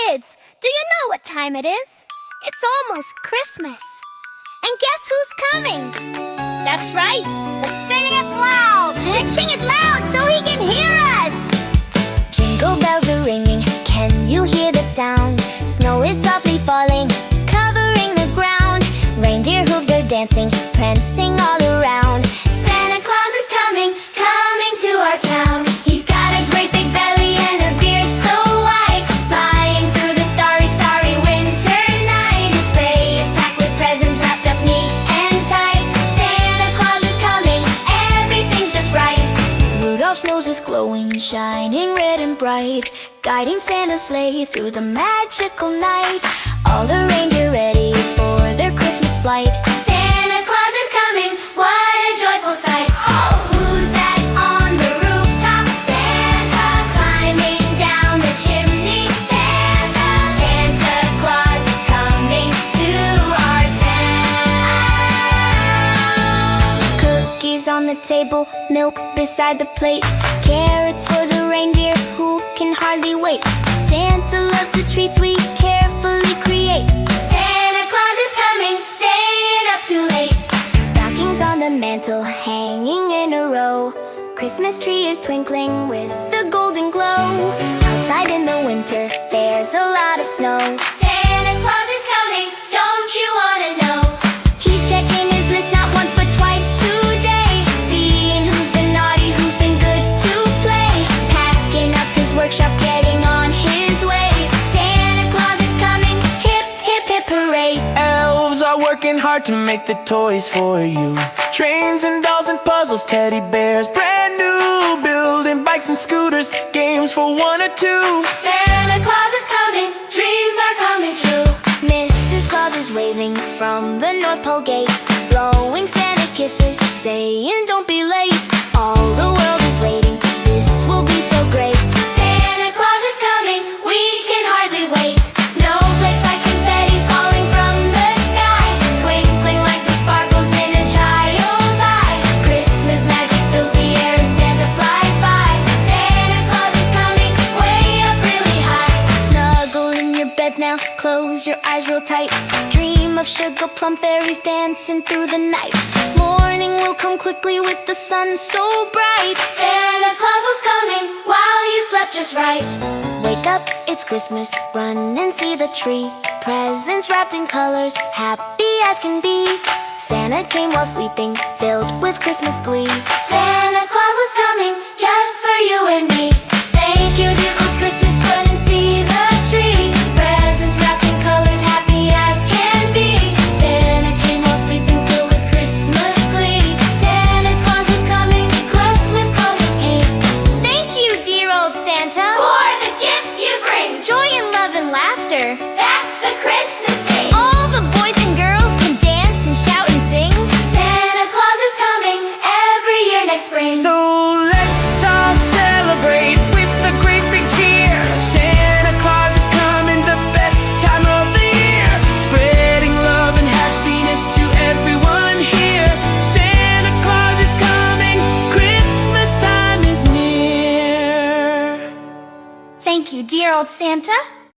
kids, do you know what time it is? It's almost Christmas. And guess who's coming? That's right, let's sing it loud! Let's sing it loud so he can hear us! Jingle bells are ringing, can you hear that sound? Snow is softly falling, covering the ground. Reindeer hooves are dancing, prancing all around. Santa Claus is coming, coming to our town. He's got a great big belly and a beard so white, flying through the starry, starry winter night. His sleigh is packed with presents wrapped up neat and tight. Santa Claus is coming, everything's just right. Rudolph's nose is glowing, shining red and bright, guiding Santa's sleigh through the magical night. All the reindeer ready for their Christmas flight. Santa Claus is coming, what a joyful sight. Oh, who's that on the rooftop? Santa climbing down the chimney. Santa, Santa Claus is coming to our town. Cookies on the table, milk beside the plate, carrots for the reindeer who can hardly wait. Santa loves the treats we carefully create. Santa Claus is coming, staying up too late. Stockings on the mantle, hanging in a row. Christmas tree is twinkling with the golden glow. Outside in the winter, there's a lot of snow. Santa Claus is coming, don't you wanna know? He's checking his list not once but twice today, seeing who's been naughty, who's been good to play. Packing up his workshop, getting on his way. Santa Claus is coming, hip, hip, hip, hooray. Elves are working hard to make the toys for you. Trains and dolls and puzzles, teddy bears, brand new. Building bikes and scooters, games for one or two. Santa Claus is coming, dreams are coming true. Mrs. Claus is waving from the North Pole gate, blowing Santa kisses, saying don't be late. All the world is waiting, this will be so great. Santa Claus is coming, we can hardly wait. Snowflakes like confetti falling from the sky, twinkling like the sparkles in a child's eye. Christmas magic fills the air as Santa flies by. Santa Claus is coming, way up really high. Snuggle in your beds now, close your eyes real tight. Dream of sugar plum fairies dancing through the night. Morning will come quickly with the sun so bright. Santa Claus was coming while you slept just right. Wake up, it's Christmas, run and see the tree. Presents wrapped in colors, happy as can be. Santa came while sleeping, filled with Christmas glee. Santa Claus was coming just for you and me. Thank you, dear Claus, Christmas, run and see the tree. Presents wrapped in colors, happy as can be. Santa came while sleeping, filled with Christmas glee. Santa Claus was coming, Christmas Claus was king. Thank you, dear old Santa, for the gifts you bring. Joy and love and laughter, that's the Christmas thing. All the boys and girls can dance and shout and sing. Santa Claus is coming every year next spring. So let's all celebrate with a great big cheer. Santa Claus is coming, the best time of the year, spreading love and happiness to everyone here. Santa Claus is coming, Christmas time is near. Thank you, dear old Santa.